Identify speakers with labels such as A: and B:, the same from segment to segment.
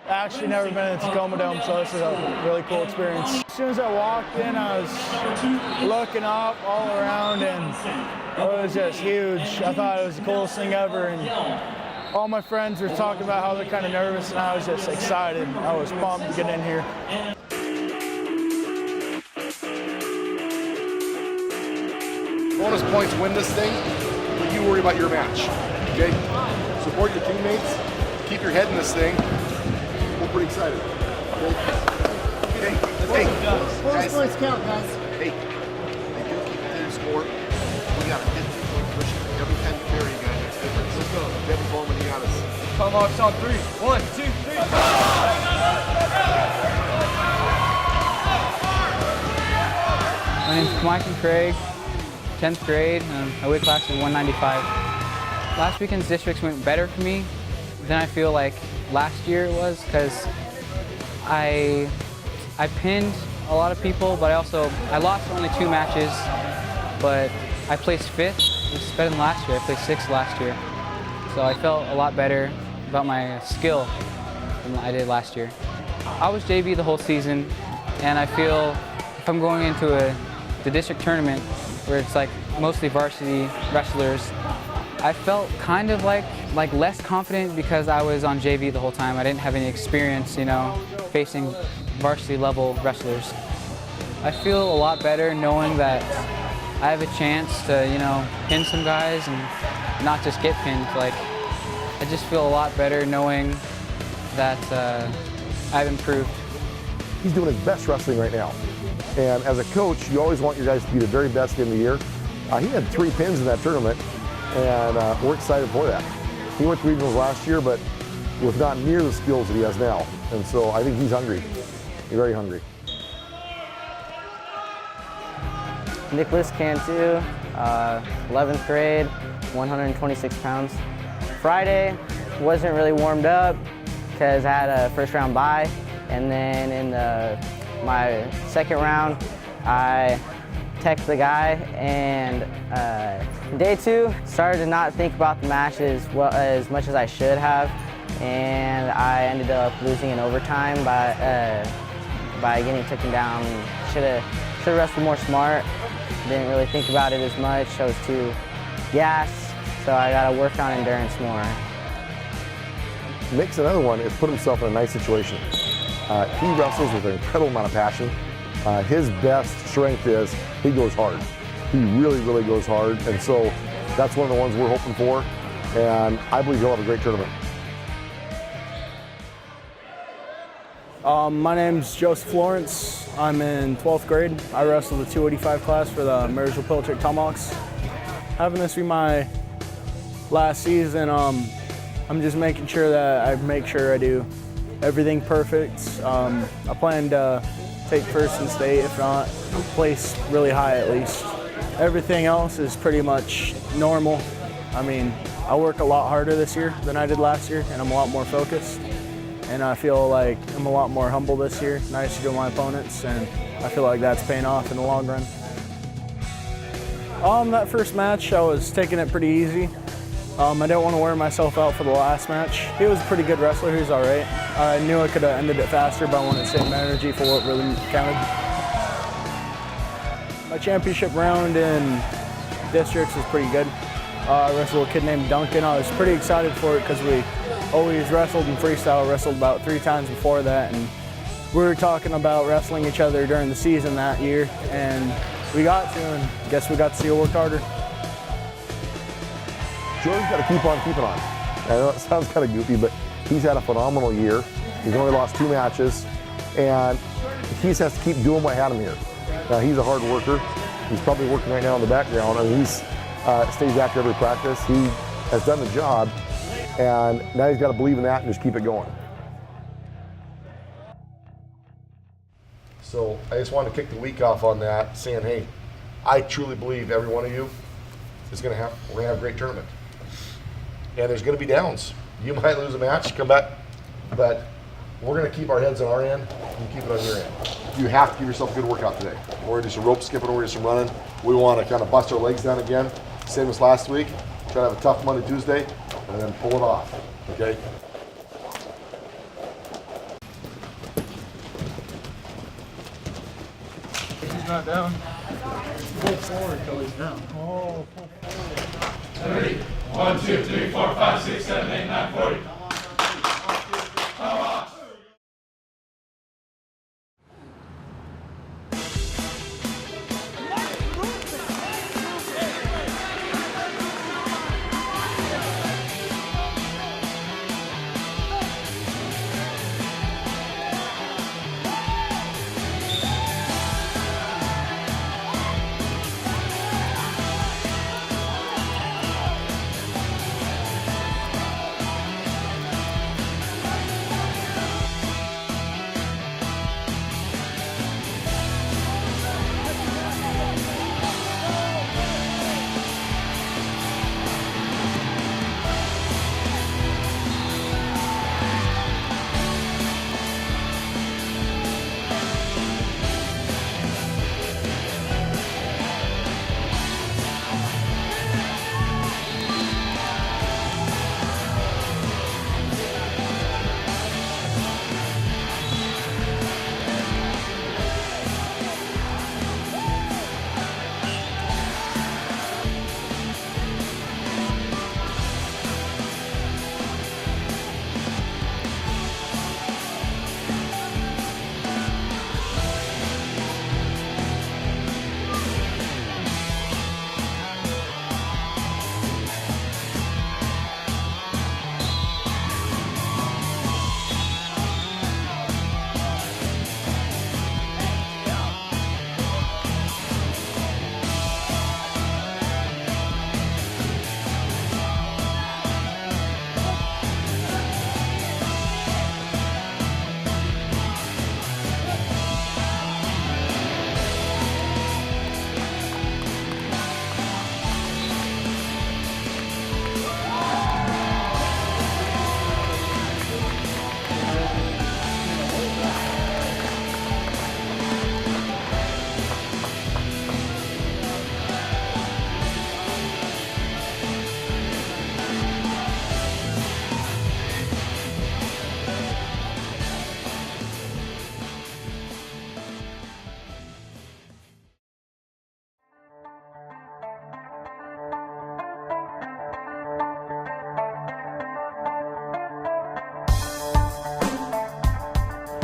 A: actually never been in the Tacoma Dome, so this is a really cool experience. As soon as I walked in, I was looking up all around, and it was just huge. I thought it was the coolest thing ever, and all my friends were talking about how they're kind of nervous, and I was just excited. I was pumped to get in here.
B: Bonus points win this thing, but you worry about your match, okay? Support your teammates, keep your head in this thing. We're pretty excited. Okay,
C: bonus points count, guys.
B: Hey, they do keep the team score. We got a 15-point push every time you carry, you guys. It's different. Let's go. Devin Bowman, you got us.
D: Tomahawks on 3. 1, 2, 3.
E: My name's Michael Craig, 10th grade. My weight class is 195. Last weekend's districts went better for me than I feel like last year it was, because I pinned a lot of people, but I lost only 2 matches, but I placed 5th, which is better than last year. I placed 6th last year. So I felt a lot better about my skill than I did last year. I was JV the whole season, and I feel if I'm going into the district tournament where it's like mostly varsity wrestlers, I felt kind of like less confident because I was on JV the whole time. I didn't have any experience, you know, facing varsity level wrestlers. I feel a lot better knowing that I have a chance to, you know, pin some guys and not just get pinned. Like, I just feel a lot better knowing that I've improved.
F: He's doing his best wrestling right now. And as a coach, you always want your guys to be the very best in the year. He had 3 pins in that tournament, and we're excited for that. He went to regionals last year, but with not near the skills that he has now. And so I think he's hungry. He's very hungry.
G: Nicholas Cantu, 11th grade, 126 pounds. Friday, wasn't really warmed up because I had a first round bye. And then in my second round, I texted the guy, and day 2, started to not think about the match as much as I should have. And I ended up losing in overtime by getting taken down. Should have wrestled more smart. Didn't really think about it as much. I was too gassed, so I got to work on endurance more.
F: Nick's another one has put himself in a nice situation. He wrestles with an incredible amount of passion. His best strength is he goes hard. He really, really goes hard, and so that's one of the ones we're hoping for, and I believe he'll have a great tournament.
A: My name's Joseph Lawrence. I'm in 12th grade. I wrestle the 285 class for the Marysville Pilchuck Tomahawks. Having this be my last season, I'm just making sure that I make sure I do everything perfect. I plan to take first in state, if not place really high at least. Everything else is pretty much normal. I mean, I work a lot harder this year than I did last year, and I'm a lot more focused. And I feel like I'm a lot more humble this year, nicer to my opponents, and I feel like that's paying off in the long run. That first match, I was taking it pretty easy. I didn't want to wear myself out for the last match. He was a pretty good wrestler, he was all right. I knew I could have ended it faster, but I wanted to save my energy for what really counted. My championship round in districts was pretty good. I wrestled a kid named Duncan. I was pretty excited for it because we always wrestled in freestyle, wrestled about 3 times before that, and we were talking about wrestling each other during the season that year, and we got to, and I guess we got to see her work harder.
F: Jordan's got to keep on keeping on. I know it sounds kind of goofy, but he's had a phenomenal year. He's only lost 2 matches, and he just has to keep doing what had him here. He's a hard worker. He's probably working right now in the background, and he's stays after every practice. He has done the job, and now he's got to believe in that and just keep it going. So I just wanted to kick the week off on that, saying, hey, I truly believe every one of you is we're gonna have a great tournament. And there's gonna be downs. You might lose a match, come back, but we're gonna keep our heads on our end and keep it on your end. You have to give yourself a good workout today. We're gonna do some rope skipping, we're gonna do some running. We wanna kind of bust our legs down again, same as last week. Try to have a tough Monday, Tuesday, and then pull it off, okay?
D: not down.
C: Pull forward till he's down.
D: Oh.
H: 30. 1, 2, 3, 4, 5, 6, 7, 8, 9, 40.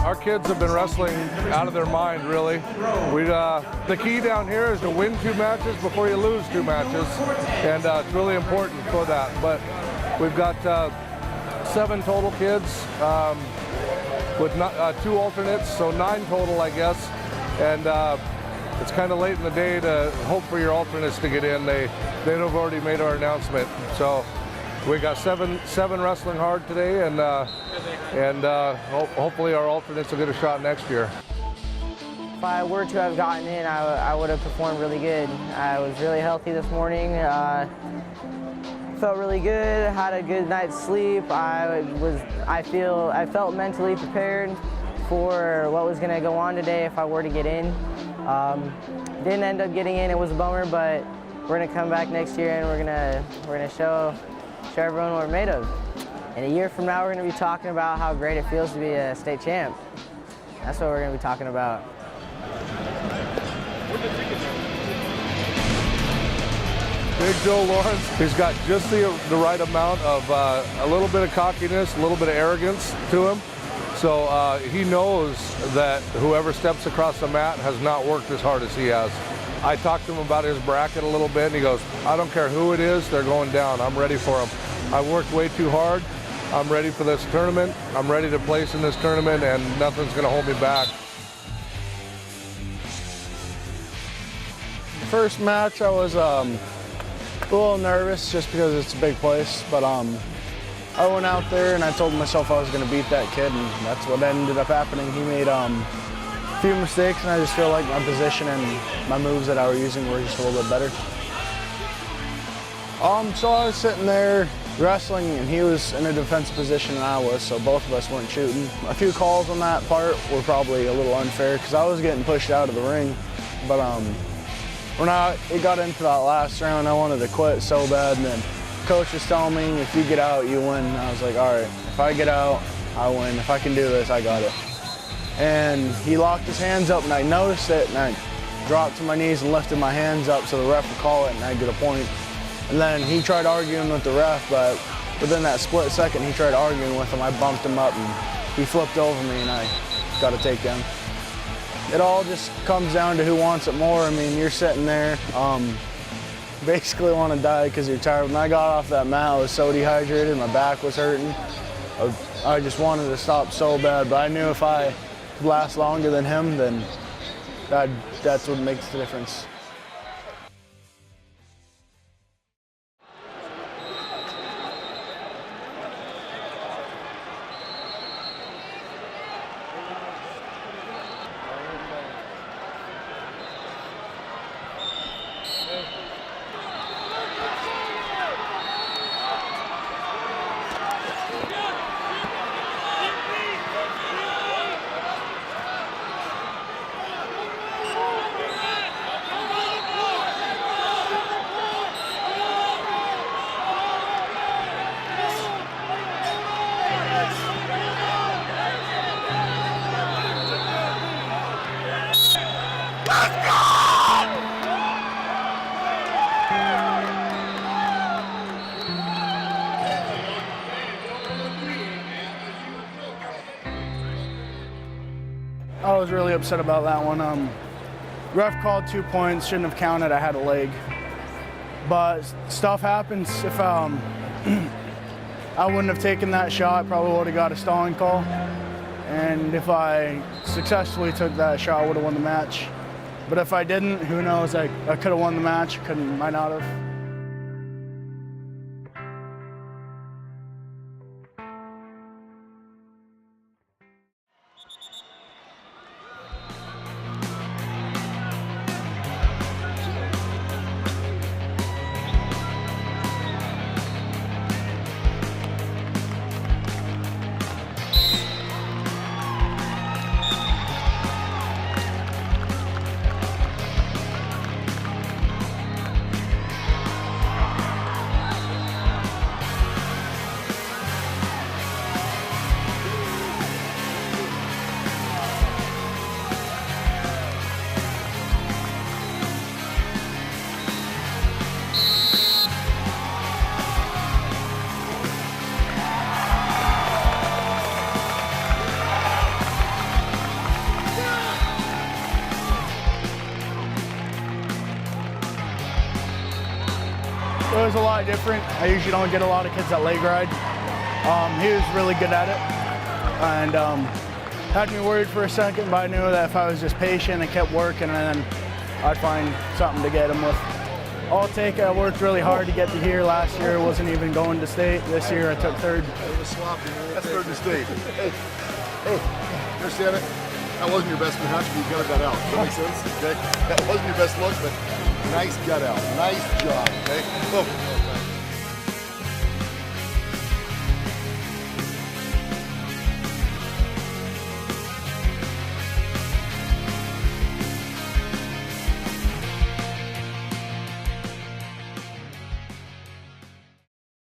I: Our kids have been wrestling out of their mind, really. The key down here is to win 2 matches before you lose 2 matches, and it's really important for that. But we've got 7 total kids with 2 alternates, so 9 total, I guess. And it's kind of late in the day to hope for your alternates to get in. They'd have already made our announcement. So we got seven wrestling hard today, and hopefully our alternates will get a shot next year.
G: If I were to have gotten in, I would have performed really good. I was really healthy this morning. Felt really good. Had a good night's sleep. I felt mentally prepared for what was going to go on today if I were to get in. Didn't end up getting in. It was a bummer, but we're going to come back next year and we're gonna show everyone what we're made of. In a year from now, we're going to be talking about how great it feels to be a state champ. That's what we're going to be talking about.
I: Big Joe Lawrence, he's got just the right amount of a little bit of cockiness, a little bit of arrogance to him. So he knows that whoever steps across the mat has not worked as hard as he has. I talked to him about his bracket a little bit, and he goes, I don't care who it is, they're going down. I'm ready for them. I worked way too hard. I'm ready for this tournament. I'm ready to place in this tournament, and nothing's going to hold me back.
A: First match, I was a little nervous just because it's a big place, but I went out there and I told myself I was going to beat that kid, and that's what ended up happening. He made a few mistakes, and I just feel like my position and my moves that I was using were just a little bit better. So I was sitting there wrestling, and he was in a defensive position and I was, so both of us weren't shooting. A few calls on that part were probably a little unfair because I was getting pushed out of the ring, but when it got into that last round, I wanted to quit so bad, and then coach was telling me, if you get out, you win. And I was like, all right, if I get out, I win. If I can do this, I got it. And he locked his hands up, and I noticed it, and dropped to my knees and lifted my hands up so the ref would call it and I'd get a point. And then he tried arguing with the ref, but within that split second he tried arguing with him. I bumped him up and he flipped over me and I got a takedown. It all just comes down to who wants it more. I mean, you're sitting there, basically want to die because you're tired. When I got off that mat, I was so dehydrated, my back was hurting. I just wanted to stop so bad, but I knew if I could last longer than him, then that's what makes the difference. I was really upset about that one. Ref called 2 points, shouldn't have counted, I had a leg. But stuff happens. If I wouldn't have taken that shot, I probably would have got a stalling call. And if I successfully took that shot, I would have won the match. But if I didn't, who knows, I could have won the match, might not have. It was a lot different. I usually don't get a lot of kids that leg ride. He was really good at it and had me worried for a second, but I knew that if I was just patient and kept working, and then I'd find something to get him with. I worked really hard to get to here. Last year I wasn't even going to state. This year I took third.
B: It was sloppy. That's third to state. Hey, you understand it? That wasn't your best match, but you gutted that out. Does that make sense? Okay? That wasn't your best look, but nice gut out. Nice job, okay? Look.